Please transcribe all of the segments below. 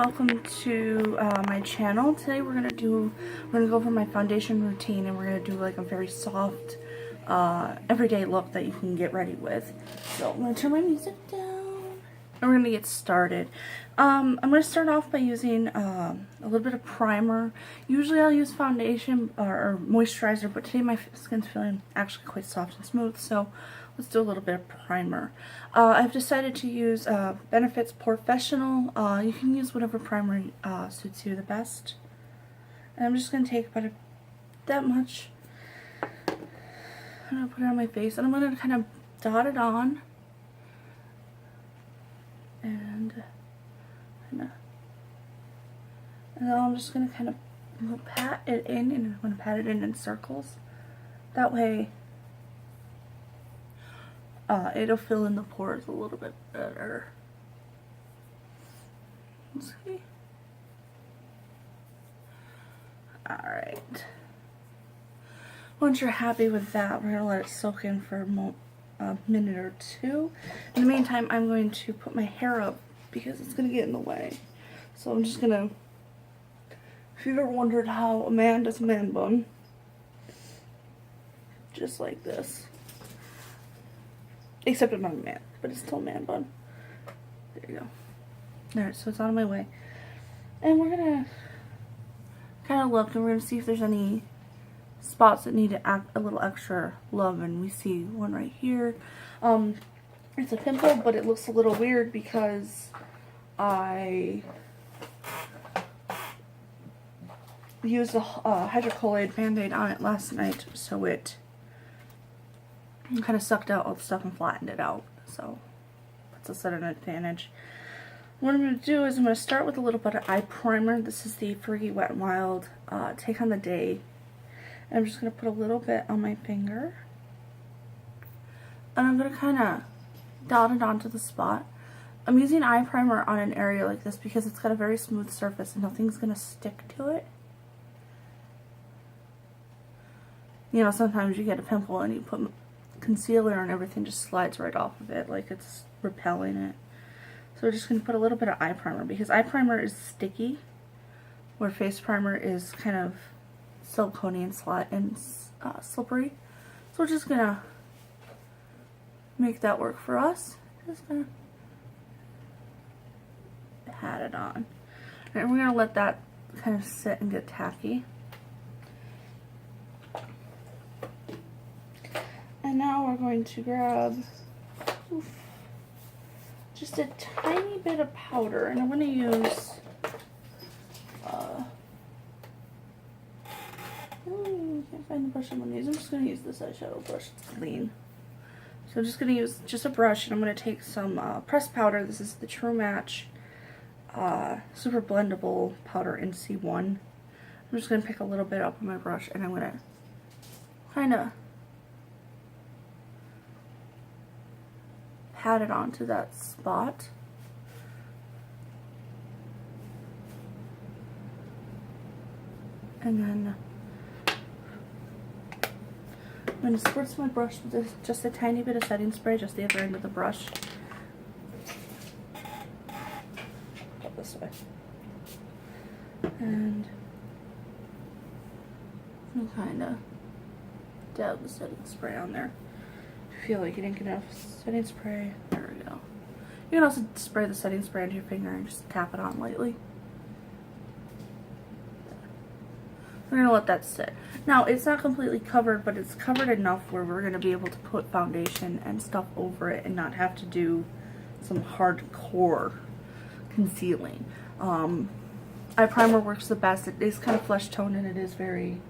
welcome to my channel. Today we're gonna go over my foundation routine, and we're gonna do like a very soft everyday look that you can get ready with. So I'm gonna turn my music down and we're gonna get started. I'm gonna start off by using a little bit of primer. Usually I'll use foundation or moisturizer, but today my skin's feeling actually quite soft and smooth, so let's do a little bit of primer. I've decided to use Benefit's Porefessional. You can use whatever primer suits you the best. And I'm just going to take about that much. I'm going to put it on my face, and I'm going to kind of dot it on. And then I'm just going to kind of pat it in, and I'm going to pat it in circles. That way it'll fill in the pores a little bit better. Let's see. Alright. Once you're happy with that, we're going to let it soak in for a minute or two. In the meantime, I'm going to put my hair up because it's going to get in the way. So I'm just going to, if you've ever wondered how a man does a man bun, just like this. Except I'm not a man, but it's still a man bun. There you go. Alright, so it's out of my way. And we're going to kind of look, and we're going to see if there's any spots that need a little extra love, and we see one right here. It's a pimple, but it looks a little weird because I used a hydrocolloid band-aid on it last night, so it kind of sucked out all the stuff and flattened it out, so puts us at an advantage. What I'm going to do is I'm going to start with a little bit of eye primer. This is the Fergie Wet n Wild Take on the Day. And I'm just going to put a little bit on my finger, and I'm going to kind of dot it onto the spot. I'm using eye primer on an area like this because it's got a very smooth surface and nothing's going to stick to it. You know, sometimes you get a pimple and you put concealer and everything just slides right off of it like it's repelling it. So we're just going to put a little bit of eye primer because eye primer is sticky, where face primer is kind of silicone and slippery. So we're just going to make that work for us. Just going to pat it on. And we're going to let that kind of sit and get tacky. And now we're going to grab just a tiny bit of powder, and I'm going to use can't find the brush I'm going to use. I'm just going to use this eyeshadow brush. It's clean. So I'm just going to use just a brush, and I'm going to take some pressed powder. This is the True Match Super Blendable Powder in C1. I'm just going to pick a little bit up on my brush, and I'm going to kind of pat it onto that spot. And then I'm going to spritz my brush with just a tiny bit of setting spray, just the other end of the brush. Go this way. And I'll kind of dab the setting spray on there. If you feel like you didn't get enough setting spray, there we go. You can also spray the setting spray onto your finger and just tap it on lightly. We're going to let that sit. Now, it's not completely covered, but it's covered enough where we're going to be able to put foundation and stuff over it and not have to do some hardcore concealing. Eye primer works the best. It is kind of flesh toned, and it is very,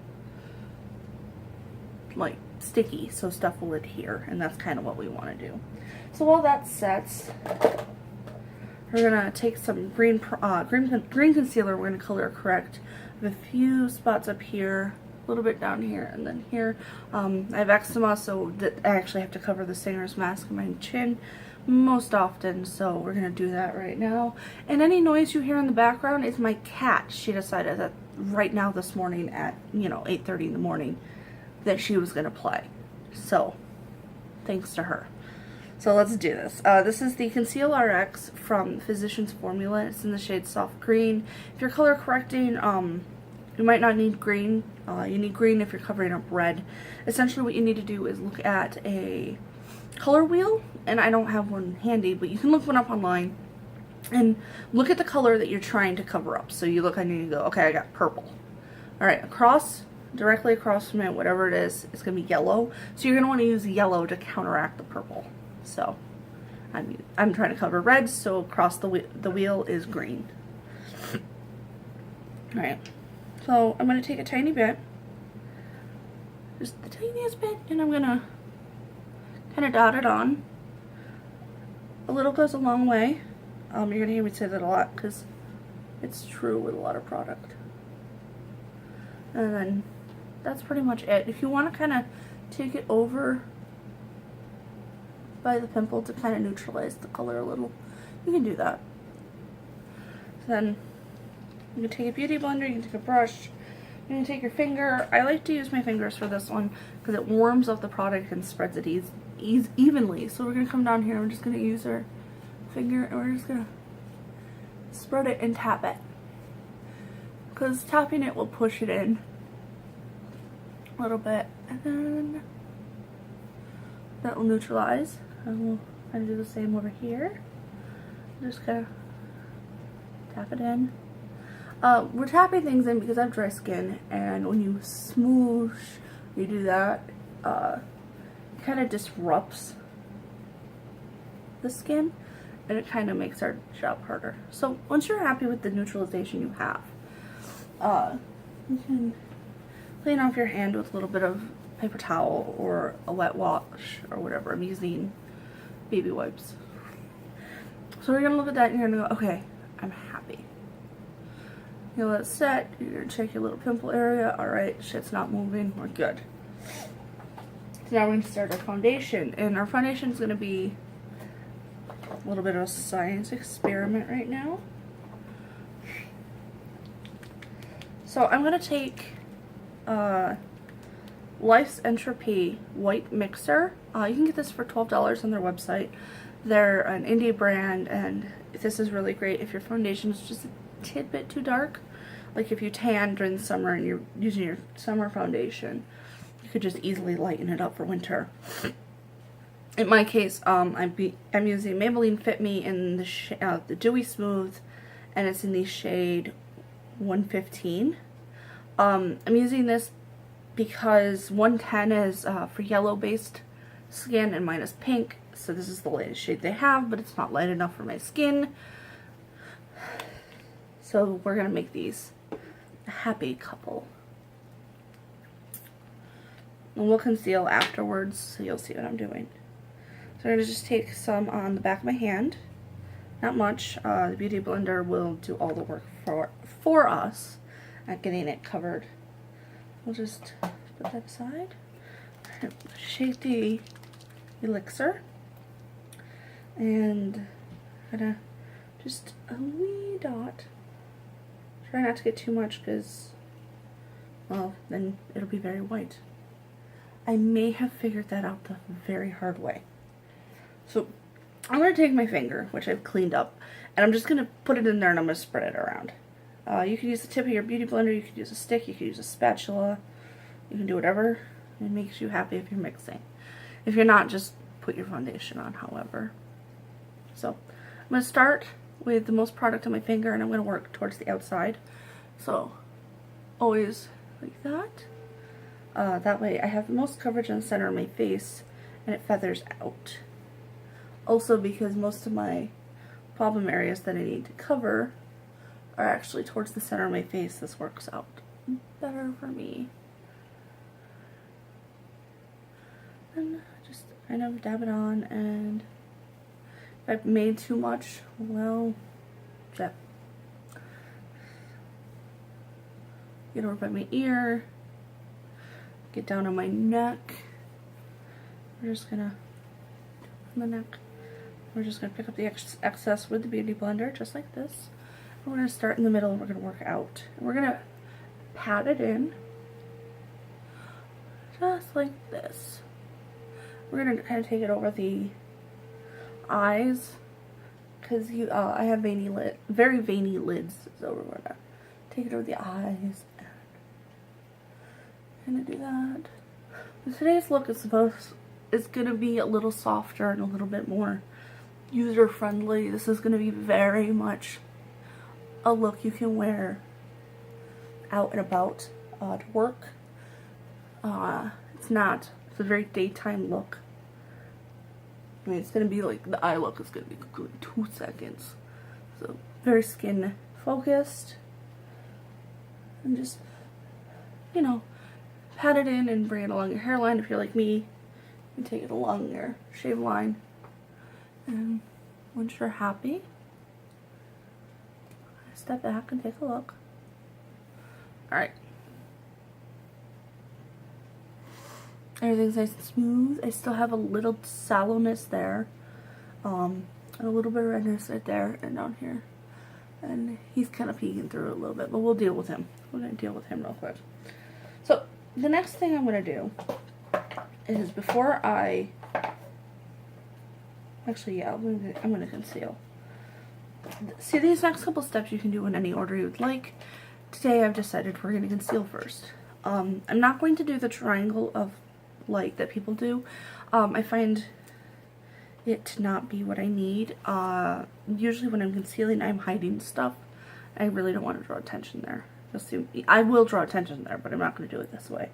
like, sticky, so stuff will adhere, and that's kind of what we want to do. So while that sets, we're going to take some green concealer. We're going to color correct. I have a few spots up here, a little bit down here, and then here. I have eczema, so I actually have to cover the singer's mask in my chin most often, so we're going to do that right now. And any noise you hear in the background is my cat. She decided that right now this morning at, 8:30 in the morning that she was going to play. So, thanks to her. So let's do this. This is the Conceal RX from Physicians Formula. It's in the shade Soft Green. If you're color correcting, you might not need green. You need green if you're covering up red. Essentially what you need to do is look at a color wheel, and I don't have one handy, but you can look one up online and look at the color that you're trying to cover up. So you look and you go, okay, I got purple. Alright, directly across from it, whatever it is, it's going to be yellow. So you're going to want to use yellow to counteract the purple. So I'm trying to cover red, so across the wheel is green. Alright, so I'm going to take a tiny bit, just the tiniest bit, and I'm going to kind of dot it on. A little goes a long way. You're going to hear me say that a lot because it's true with a lot of product. And then that's pretty much it. If you want to kind of take it over by the pimple to kind of neutralize the color a little, you can do that. So then you can take a beauty blender, you can take a brush, you can take your finger. I like to use my fingers for this one because it warms up the product and spreads it evenly. So we're going to come down here and we're just going to use our finger and we're just going to spread it and tap it. Because tapping it will push it in a little bit, and then that will neutralize. And we'll kind of do the same over here. Just kind of tap it in. We're tapping things in because I have dry skin, and when you smoosh, you do that, it kind of disrupts the skin, and it kind of makes our job harder. So once you're happy with the neutralization you have, you can clean off your hand with a little bit of paper towel or a wet wash or whatever. I'm using baby wipes. So we're going to look at that and you're going to go, okay, I'm happy. You let it set, you're going to check your little pimple area. Alright, shit's not moving, we're good. So now we're going to start our foundation, and our foundation is going to be a little bit of a science experiment right now. So I'm going to take Life's Entropy White Mixer. You can get this for $12 on their website. They're an indie brand, and this is really great if your foundation is just a tidbit too dark. Like if you tan during the summer and you're using your summer foundation, you could just easily lighten it up for winter. In my case, I'm using Maybelline FitMe in the Dewy Smooth, and it's in the shade 115. I'm using this because 110 is for yellow based skin and mine is pink, so this is the lightest shade they have, but it's not light enough for my skin. So we're gonna make these a happy couple. And we'll conceal afterwards, so you'll see what I'm doing. So I'm gonna just take some on the back of my hand. Not much. The Beauty Blender will do all the work for us at getting it covered. We'll just put that aside. Shake the Elixir. And I'm gonna just a wee dot. Try not to get too much because, well, then it'll be very white. I may have figured that out the very hard way. So I'm going to take my finger, which I've cleaned up, and I'm just going to put it in there and I'm going to spread it around. You can use the tip of your beauty blender, you can use a stick, you can use a spatula, you can do whatever it makes you happy if you're mixing. If you're not, just put your foundation on, however. So I'm going to start with the most product on my finger and I'm going to work towards the outside. So always like that. That way I have the most coverage in the center of my face and it feathers out. Also because most of my problem areas that I need to cover are actually towards the center of my face, this works out better for me. And just kind of dab it on, and if I've made too much, well, get over by my ear, get down on my neck. We're just gonna, on the neck, we're just gonna pick up the excess with the Beauty Blender, just like this. We're going to start in the middle and we're going to work out. And we're going to pat it in just like this. We're going to kind of take it over the eyes, because I have very veiny lids, so we're gonna take it over the eyes. Gonna do that. But today's look is gonna be a little softer and a little bit more user friendly. This is gonna be very much a look you can wear out and about to work. It's a very daytime look. I mean, it's gonna be like, the eye look is gonna be completely 2 seconds. So very skin focused, and just, you know, pat it in and bring it along your hairline. If you're like me, you can take it along your shave line. And once you're happy, step back and take a look. Alright. Everything's nice and smooth. I still have a little sallowness there. And a little bit of redness right there and down here. And he's kind of peeking through it a little bit, but we'll deal with him. We're going to deal with him real quick. So, the next thing I'm going to do is before I... Actually, yeah, I'm going to conceal. See, these next couple steps you can do in any order you would like. Today I've decided we're going to conceal first. I'm not going to do the triangle of light that people do. I find it to not be what I need. Usually when I'm concealing, I'm hiding stuff. I really don't want to draw attention there. I will draw attention there, but I'm not going to do it this way.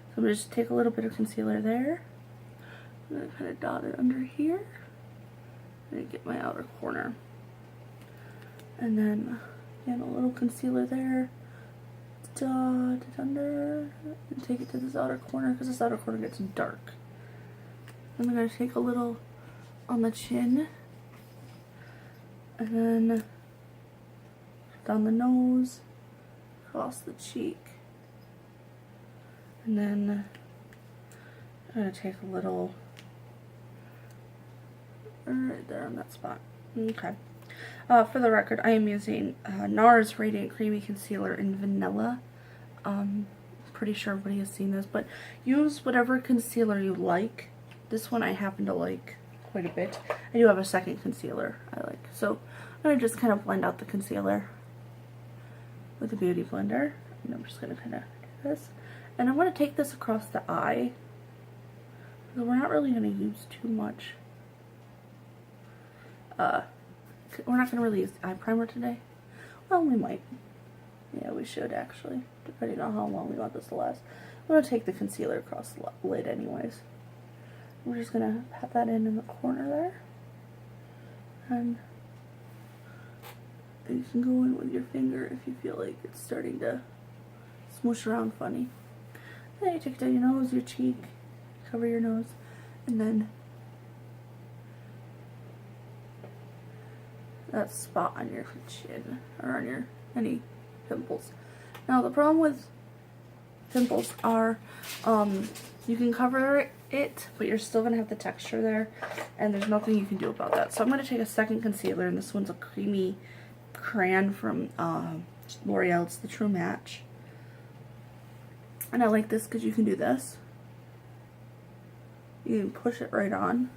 So I'm going to just take a little bit of concealer there. I'm going to kind of dot it under here. And get my outer corner. And then, again, a little concealer there. Dot it under. And take it to this outer corner, because this outer corner gets dark. And I'm going to take a little on the chin. And then down the nose. Across the cheek. And then I'm going to take a little right there on that spot. Okay. For the record, I am using Nars Radiant Creamy Concealer in Vanilla. Pretty sure everybody has seen this, but use whatever concealer you like. This one I happen to like quite a bit. I do have a second concealer I like. So I'm going to just kind of blend out the concealer with a beauty blender. And I'm just going to kind of do this. And I'm going to take this across the eye. So we're not really going to use too much. We're not going to really use eye primer today. Well, we might. Yeah, we should actually, depending on how long we want this to last. I'm going to take the concealer across the lid anyways. We're just going to pat that in the corner there. And you can go in with your finger if you feel like it's starting to smoosh around funny. Then you take it down your nose, your cheek, cover your nose, and then that spot on your chin, or on your any pimples. Now the problem with pimples are you can cover it, but you're still going to have the texture there, and there's nothing you can do about that. So I'm going to take a second concealer, and this one's a creamy crayon from Loreal. It's the True Match. And I like this because you can do this. You can push it right on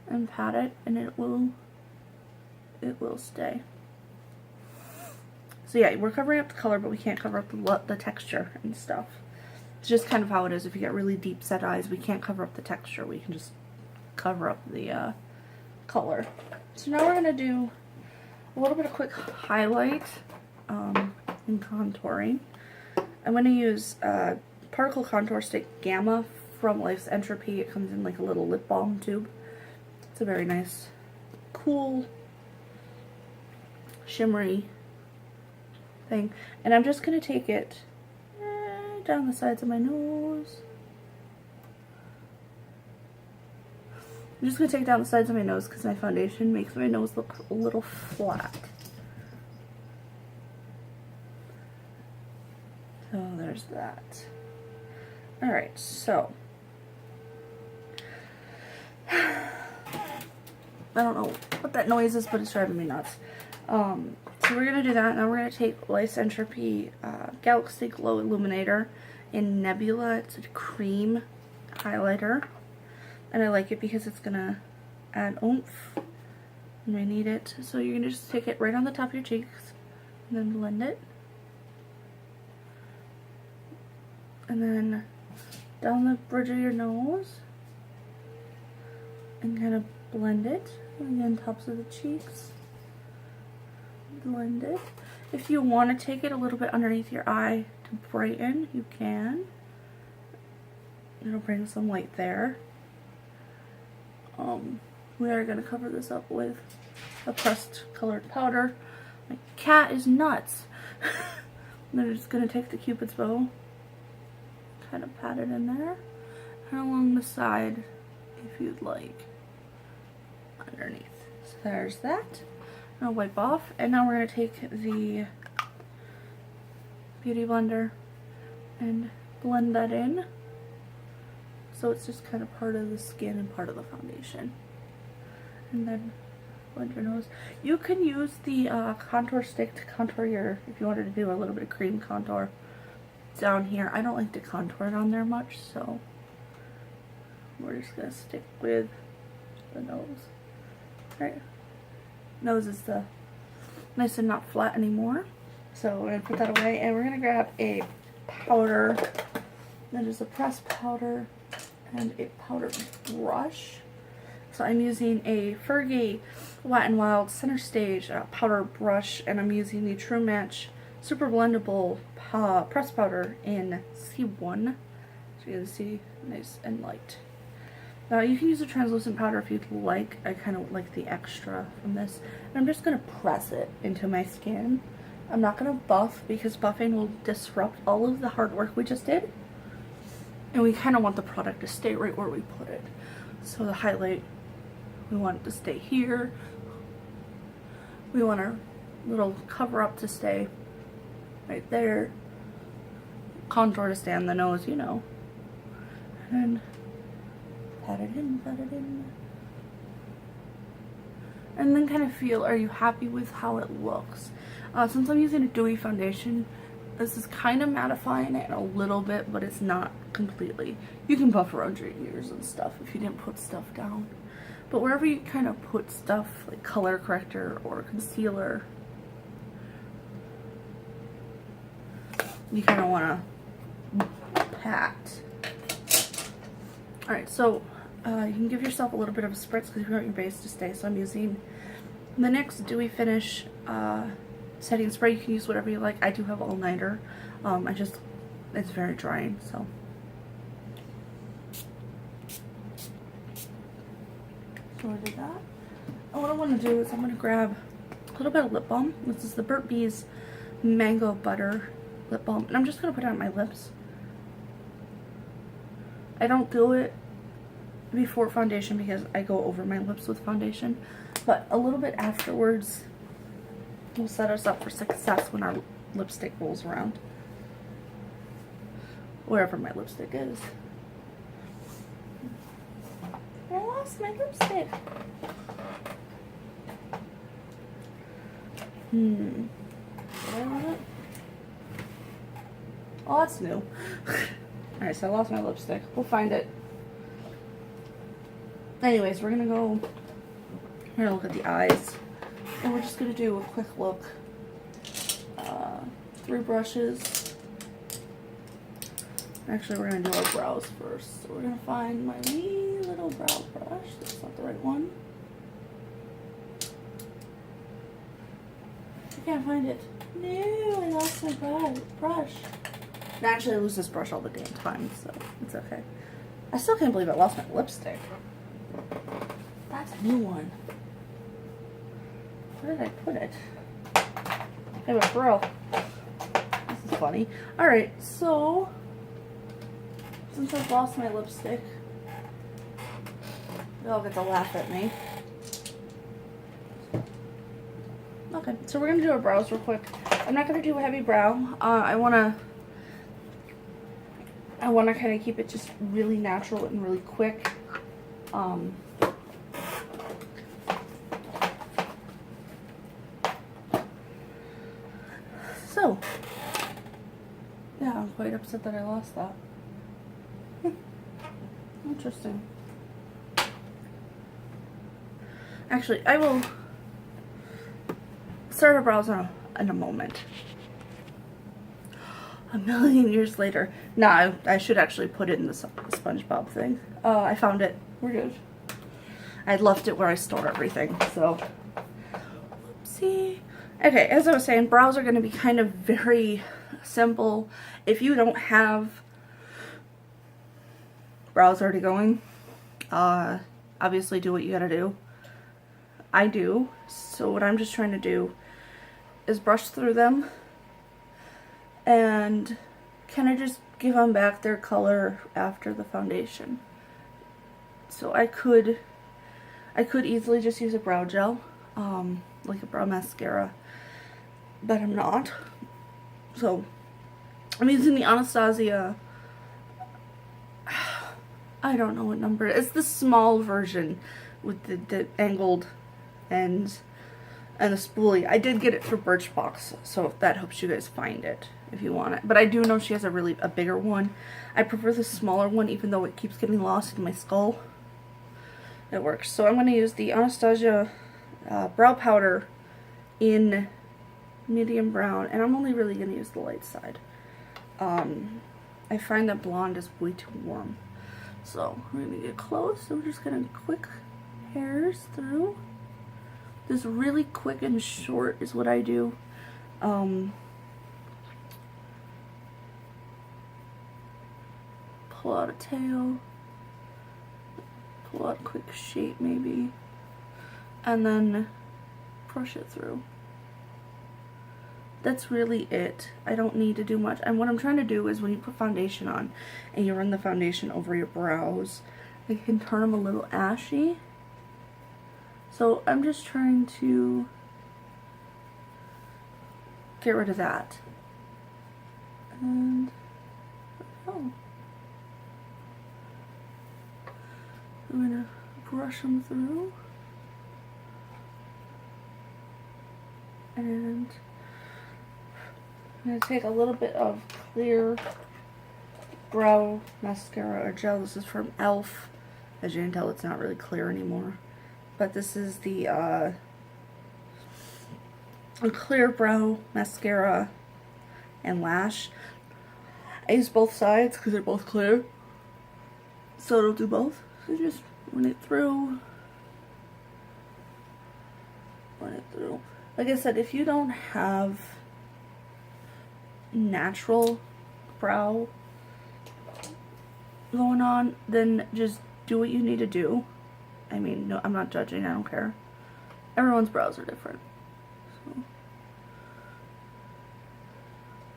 and pat it, and it will stay. So yeah, we're covering up the color, but we can't cover up the texture and stuff. It's just kind of how it is. If you get really deep set eyes, we can't cover up the texture. We can just cover up the color. So now we're going to do a little bit of quick highlight and contouring. I'm going to use Particle Contour Stick Gamma from Life's Entropy. It comes in like a little lip balm tube. It's a very nice, cool, shimmery thing. And I'm just going to take it down the sides of my nose. I'm just going to take it down the sides of my nose because my foundation makes my nose look a little flat. So there's that. Alright, so I don't know what that noise is, but it's driving me nuts. So we're going to do that. Now we're going to take Life's Entropy Galaxy Glow Illuminator in Nebula. It's a cream highlighter. And I like it because it's going to add oomph. You may need it. So you're going to just take it right on the top of your cheeks and then blend it. And then down the bridge of your nose and kind of blend it. And again, tops of the cheeks. Blend it. If you want to take it a little bit underneath your eye to brighten, you can. It'll bring some light there. We are going to cover this up with a pressed colored powder. My cat is nuts. And I'm just going to take the Cupid's bow, kind of pat it in there, and along the side if you'd like, underneath. So there's that. I'll wipe off, and now we're going to take the Beauty Blender and blend that in. So it's just kind of part of the skin and part of the foundation. And then blend your nose. You can use the contour stick to contour your, if you wanted to do a little bit of cream contour down here. I don't like to contour it on there much, so we're just going to stick with the nose. Right? Nose is the nice and not flat anymore. So we're going to put that away, and we're going to grab a powder. That is a pressed powder and a powder brush. So I'm using a Fergie Wet n Wild Center Stage powder brush, and I'm using the True Match Super Blendable press powder in C1. So you can see, nice and light. Now you can use a translucent powder if you'd like. I kind of like the extra from this. And I'm just going to press it into my skin. I'm not going to buff because buffing will disrupt all of the hard work we just did. And we kind of want the product to stay right where we put it. So the highlight, we want it to stay here. We want our little cover up to stay right there. Contour to stay on the nose, you know. And pat it in, pat it in. And then kind of feel, are you happy with how it looks? Since I'm using a dewy foundation, this is kind of mattifying it a little bit, but it's not completely. You can buff around your ears and stuff if you didn't put stuff down. But wherever you kind of put stuff, like color corrector or concealer, you kind of want to pat. Alright, so you can give yourself a little bit of a spritz because you want your base to stay. So I'm using the NYX Dewy Finish setting spray. You can use whatever you like. I do have all nighter. It's very drying, so. So I did that. And what I want to do is I'm going to grab a little bit of lip balm. This is the Burt's Bees Mango Butter Lip Balm. And I'm just going to put it on my lips. I don't do it before foundation because I go over my lips with foundation. But a little bit afterwards will set us up for success when our lipstick rolls around. Wherever my lipstick is. I lost my lipstick. Did I lose it? Oh, that's new. Alright, so I lost my lipstick. We'll find it. Anyways, we're gonna look at the eyes. And we're just gonna do a quick look. 3 brushes. Actually, we're gonna do our brows first. So we're gonna find my wee little brow brush. That's not the right one. I can't find it. No, I lost my brush. Actually, I lose this brush all the damn time, so it's okay. I still can't believe I lost my lipstick. That's a new one. Where did I put it? Hey, but for real. This is funny. Alright, so since I've lost my lipstick, they all get to laugh at me. Okay, so we're gonna do our brows real quick. I'm not gonna do a heavy brow. I wanna kind of keep it just really natural and really quick. So, yeah, I'm quite upset that I lost that. Interesting. Actually, I will start our brows in a moment. A million years later. Nah, I should actually put it in the SpongeBob thing. I found it. We're good. I left it where I store everything, so. Whoopsie. Okay, as I was saying, brows are going to be kind of very simple. If you don't have brows already going, obviously do what you gotta do. I do. So what I'm just trying to do is brush through them and kind of just give them back their color after the foundation. So I could easily just use a brow gel, like a brow mascara, but I'm not. So I'm using the Anastasia, I don't know what number, it's the small version with the angled ends and the spoolie. I did get it for Birchbox, so if that helps you guys find it if you want it. But I do know she has a bigger one. I prefer the smaller one, even though it keeps getting lost in my skull. It works. So I'm going to use the Anastasia brow powder in medium brown, and I'm only really going to use the light side. I find that blonde is way too warm. So we're going to get close, so we're just going to quick hairs through. This really quick and short is what I do. Pull out a tail, pull out a quick shape maybe, and then brush it through. That's really it. I don't need to do much. And what I'm trying to do is when you put foundation on and you run the foundation over your brows, it can turn them a little ashy. So I'm just trying to get rid of that. And oh, I'm gonna brush them through, and I'm gonna take a little bit of clear brow mascara or gel. This is from e.l.f. As you can tell, it's not really clear anymore. But this is the a clear brow mascara and lash. I use both sides because they're both clear, so it'll do both. So just run it through. Run it through. Like I said, if you don't have natural brow going on, then just do what you need to do. I mean, no, I'm not judging, I don't care. Everyone's brows are different. So,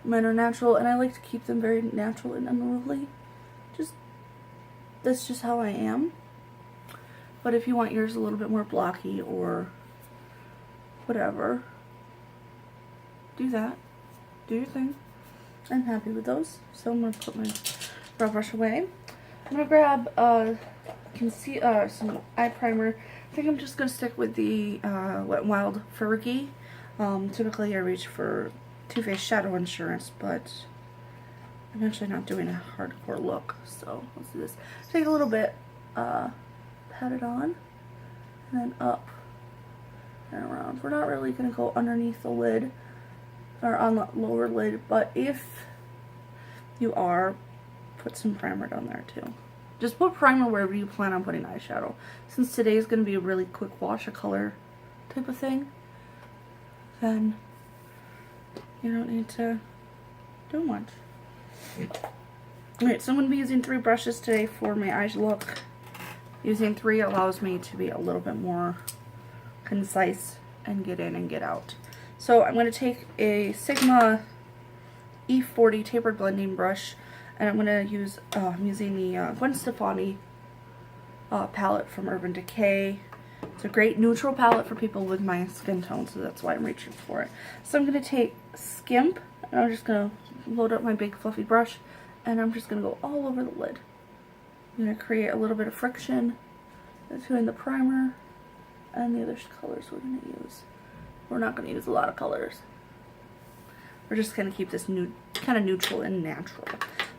mine are natural, and I like to keep them very natural and unruly. That's just how I am. But if you want yours a little bit more blocky or whatever, do that. Do your thing. I'm happy with those. So I'm going to put my brow brush away. I'm going to grab some eye primer. I think I'm just going to stick with the Wet n Wild Fergie. Typically I reach for Too Faced Shadow Insurance, but I'm actually not doing a hardcore look, so let's do this. Take a little bit, pat it on, and then up and around. We're not really going to go underneath the lid, or on the lower lid, but if you are, put some primer down there too. Just put primer wherever you plan on putting eyeshadow. Since today is going to be a really quick wash of color type of thing, then you don't need to do much. Alright, so I'm going to be using 3 brushes today for my eyes look. Using 3 allows me to be a little bit more concise and get in and get out. So I'm going to take a Sigma E40 tapered blending brush, and I'm going to use, I'm using the Gwen Stefani palette from Urban Decay. It's a great neutral palette for people with my skin tone, so that's why I'm reaching for it. So I'm going to take Skimp, and I'm just going to load up my big fluffy brush, and I'm just going to go all over the lid. I'm going to create a little bit of friction between the primer and the other colors we're going to use. We're not going to use a lot of colors. We're just going to keep this kind of neutral and natural.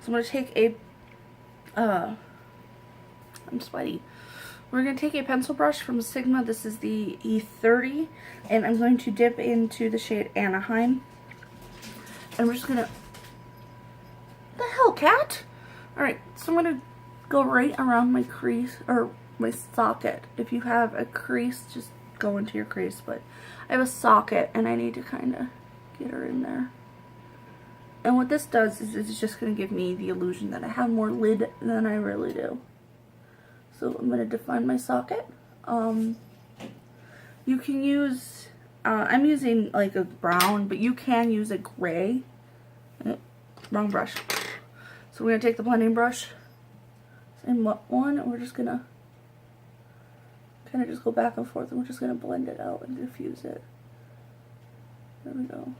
So I'm going to take a, I'm sweaty. We're going to take a pencil brush from Sigma. This is the E30. And I'm going to dip into the shade Anaheim. And we're just going to... The hell, cat? Alright, so I'm going to go right around my crease, or my socket. If you have a crease, just go into your crease. But I have a socket, and I need to kind of get her in there. And what this does is it's just going to give me the illusion that I have more lid than I really do. So I'm going to define my socket. You can use, I'm using like a brown, but you can use a gray. Wrong brush. So we're going to take the blending brush, same one, and we're just going to kind of just go back and forth, and we're just going to blend it out and diffuse it. There we go.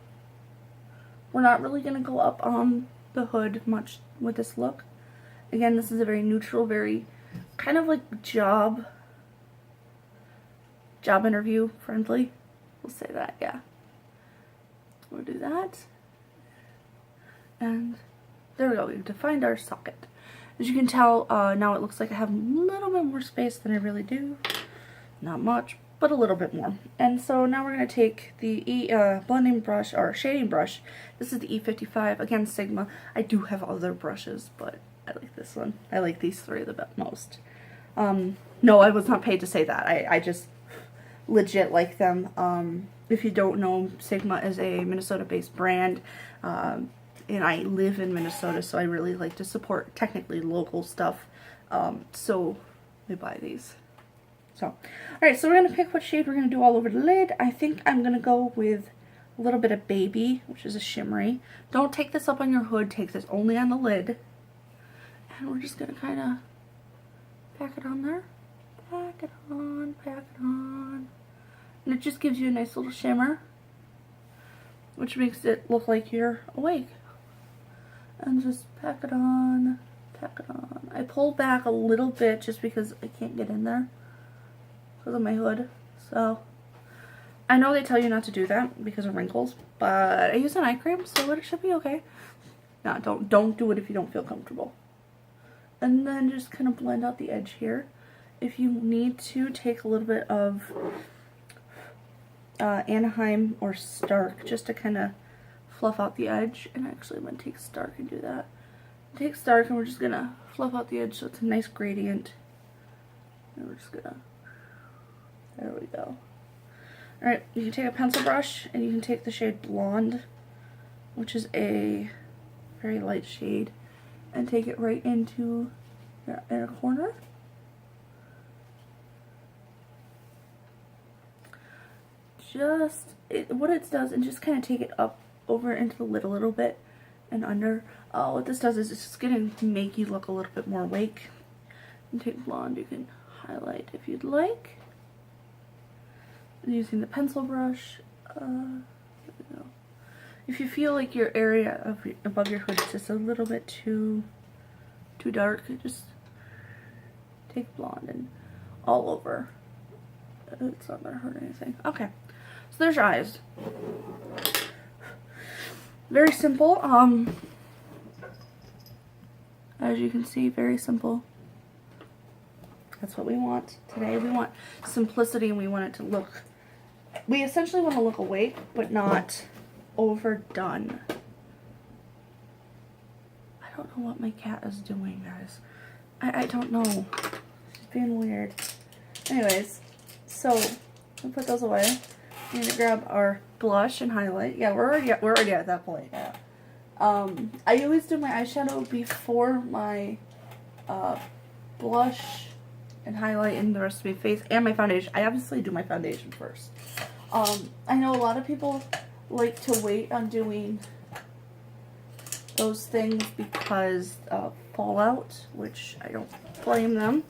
We're not really going to go up on the hood much with this look. Again, this is a very neutral, very kind of like job interview friendly. We'll say that, yeah. We'll do that. And there we go. We've defined our socket. As you can tell, now it looks like I have a little bit more space than I really do. Not much, but a little bit more. And so now we're going to take the blending brush, or shading brush. This is the E55, again Sigma. I do have other brushes, but I like this one. I like these three the most. No, I was not paid to say that. I just legit like them. If you don't know, Sigma is a Minnesota-based brand, and I live in Minnesota, so I really like to support technically local stuff. So we buy these. So, alright, so we're going to pick what shade we're going to do all over the lid. I think I'm going to go with a little bit of Baby, which is a shimmery. Don't take this up on your hood, take this only on the lid. And we're just going to kind of pack it on there. Pack it on, pack it on. And it just gives you a nice little shimmer, which makes it look like you're awake. And just pack it on, pack it on. I pulled back a little bit just because I can't get in there because of my hood. So I know they tell you not to do that because of wrinkles, but I use an eye cream, so it should be okay. No, don't do it if you don't feel comfortable. And then just kind of blend out the edge here. If you need to, take a little bit of Anaheim or Stark just to kind of fluff out the edge. And actually I'm going to take Stark and do that. Take Stark and we're just going to fluff out the edge so it's a nice gradient. And we're just going to, there we go. Alright, you can take a pencil brush and you can take the shade Blonde, which is a very light shade, and take it right into your inner corner. What it does, and just kind of take it up over into the lid a little bit and under. What this does is it's just going to make you look a little bit more awake. And take Blonde, you can highlight if you'd like. And using the pencil brush, there we go. If you feel like your area above your hood is just a little bit too dark, just take Blonde and all over. It's not going to hurt anything. Okay. So there's your eyes. Very simple. As you can see, very simple. That's what we want today. We want simplicity, and we want it to look, we essentially want to look awake, but not overdone. I don't know what my cat is doing, guys. I don't know. She's being weird. Anyways, so we'll put those away. We need to grab our blush and highlight. Yeah, we're already at that point. Yeah. I always do my eyeshadow before my blush and highlight in the rest of my face and my foundation. I obviously do my foundation first. I know a lot of people like to wait on doing those things because of fallout, which I don't blame them.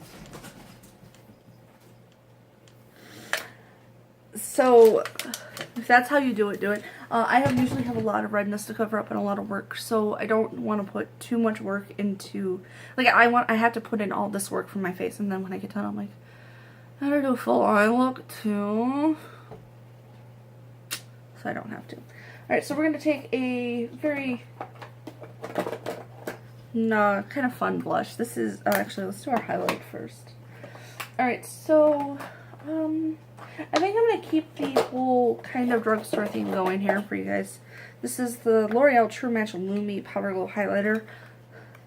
So if that's how you do it, do it. I usually have a lot of redness to cover up and a lot of work, so I don't want to put too much work into, like, I have to put in all this work for my face, and then when I get done I'm like, I gotta do a full eye look too, so I don't have to. Alright, so we're going to take a very kind of fun blush. This is, actually let's do our highlight first. Alright, so, I think I'm going to keep the whole kind of drugstore theme going here for you guys. This is the L'Oreal True Match Lumi Power Glow Highlighter.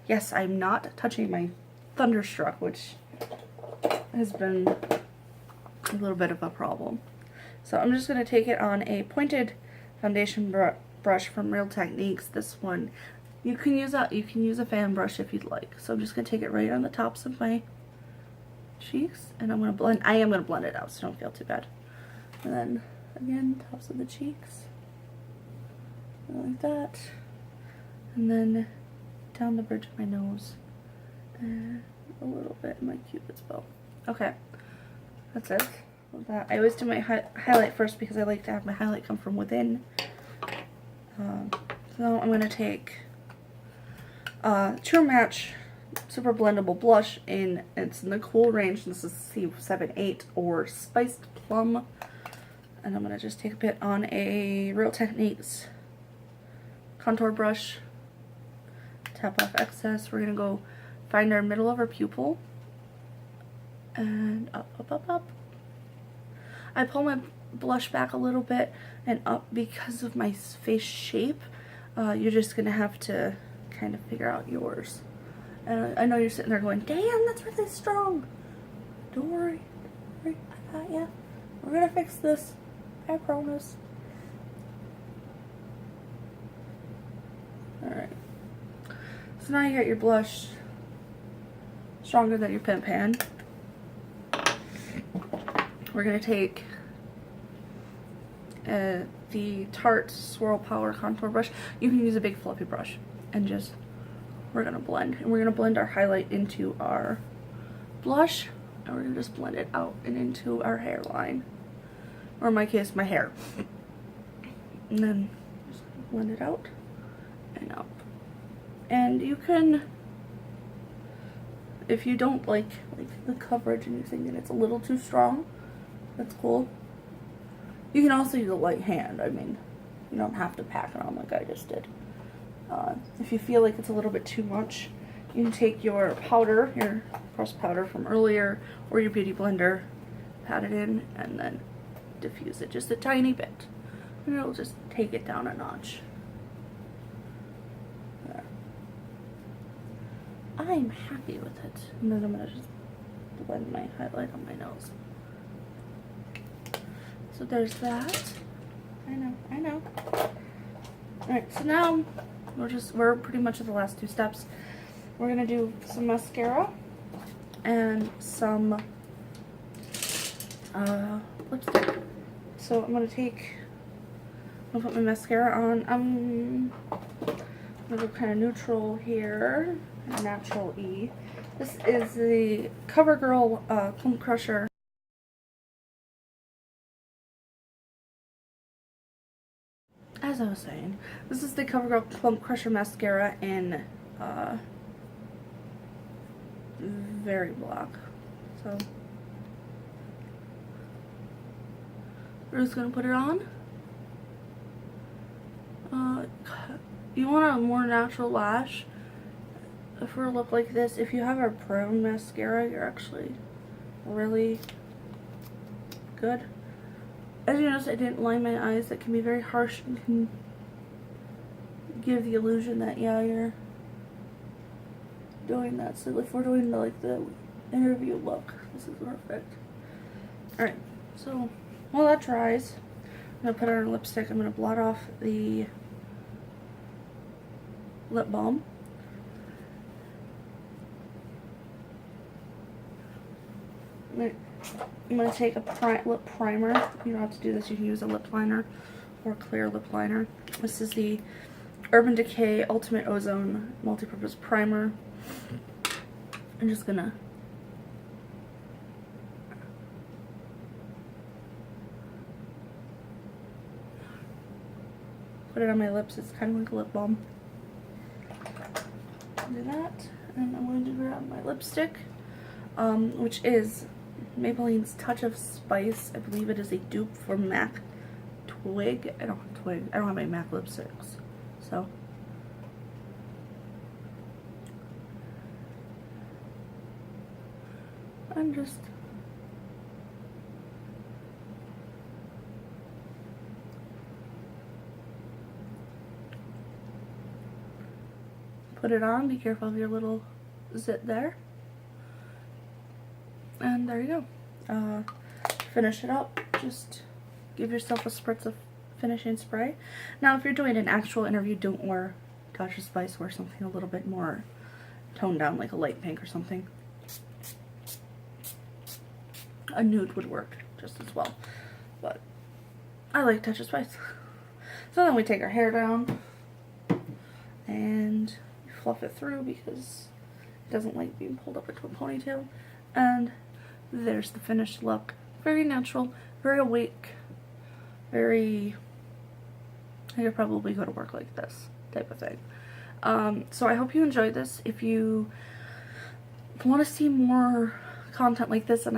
Yes, I'm not touching my Thunderstruck, which has been a little bit of a problem. So I'm just going to take it on a pointed foundation brush from Real Techniques. This one, you can use a fan brush if you'd like. So I'm just going to take it right on the tops of my cheeks, and I'm going to blend. I am going to blend it out, so don't feel too bad. And then again, tops of the cheeks, like that, and then down the bridge of my nose, and a little bit in my Cupid's bow. Okay, that's it. With that, I always do my highlight first because I like to have my highlight come from within. So I'm going to take True Match Super Blendable Blush it's in the cool range. This is C78 or Spiced Plum. And I'm going to just take a bit on a Real Techniques contour brush. Tap off excess. We're going to go find our middle of our pupil. And up, up, up, up. I pull my blush back a little bit and up because of my face shape. You're just going to have to kind of figure out yours. And I know you're sitting there going, damn, that's really strong. Don't worry. I got ya. We're going to fix this. I promise. Alright. So now you got your blush stronger than your pen pan. We're going to take the Tarte Swirl Power Contour Brush. You can use a big fluffy brush. And just, we're going to blend. And we're going to blend our highlight into our blush. And we're going to just blend it out and into our hairline. Or in my case, my hair. And then just blend it out and up. And you can, if you don't like the coverage and you think that it's a little too strong, that's cool. You can also use a light hand. I mean, you don't have to pack it on like I just did. If you feel like it's a little bit too much, you can take your powder, your pressed powder from earlier, or your beauty blender, pat it in, and then diffuse it just a tiny bit. And it'll just take it down a notch. There. I'm happy with it. And then I'm going to just blend my highlight on my nose. So there's that. I know. Alright, so now we're pretty much at the last two steps. We're gonna do some mascara and some lipstick. So I'm gonna put my mascara on. I'm gonna go kind of neutral here, natural E. This is the CoverGirl Clump Crusher. As I was saying, this is the CoverGirl Plump Crusher Mascara in Very Black. So we're just going to put it on. You want a more natural lash for a look like this. If you have a brown mascara, you're actually really good. As you notice, I didn't line my eyes. That can be very harsh and can give the illusion that, yeah, you're doing that. So if we're doing the interview look, this is perfect. Alright, so while that dries, I'm going to put on a lipstick. I'm going to blot off the lip balm. I'm going to take a lip primer. You don't have to do this. You can use a lip liner or a clear lip liner. This is the Urban Decay Ultimate Ozone Multipurpose Primer. I'm just going to put it on my lips. It's kind of like a lip balm. Do that. And I'm going to grab my lipstick, which is Maybelline's Touch of Spice. I believe it is a dupe for MAC Twig. I don't have Twig. I don't have any MAC lipsticks. So I'm just put it on. Be careful of your little zit there. And there you go. Finish it up. Just give yourself a spritz of finishing spray. Now, if you're doing an actual interview, don't wear Dr. Spice. Wear something a little bit more toned down, like a light pink or something. A nude would work just as well. But I like Dr. Spice. So then we take our hair down and fluff it through because it doesn't like being pulled up into a ponytail. And there's the finished look. Very natural, very awake, very, I could probably go to work like this type of thing. So I hope you enjoyed this. If you want to see more content like this, and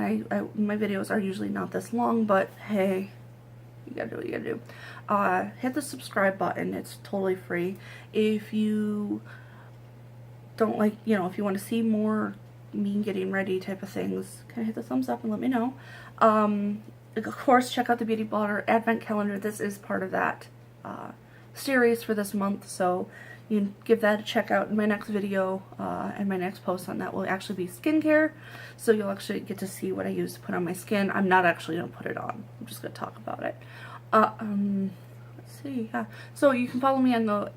my videos are usually not this long, but hey, you gotta do what you gotta do. Hit the subscribe button. It's totally free. If you don't like, you know, if you want to see more me getting ready type of things, kind of hit the thumbs up and let me know. Of course, check out the Beauty Blogger Advent Calendar. This is part of that series for this month, so you can give that a check out in my next video, and my next post on that will actually be skincare, so you'll actually get to see what I use to put on my skin. I'm not actually going to put it on. I'm just going to talk about it. Let's see, yeah. So you can follow me on the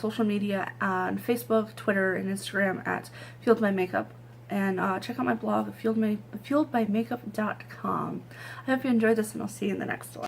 social media on Facebook, Twitter, and Instagram at Fueled by Makeup. And check out my blog, fueledbymakeup.com. I hope you enjoyed this, and I'll see you in the next one.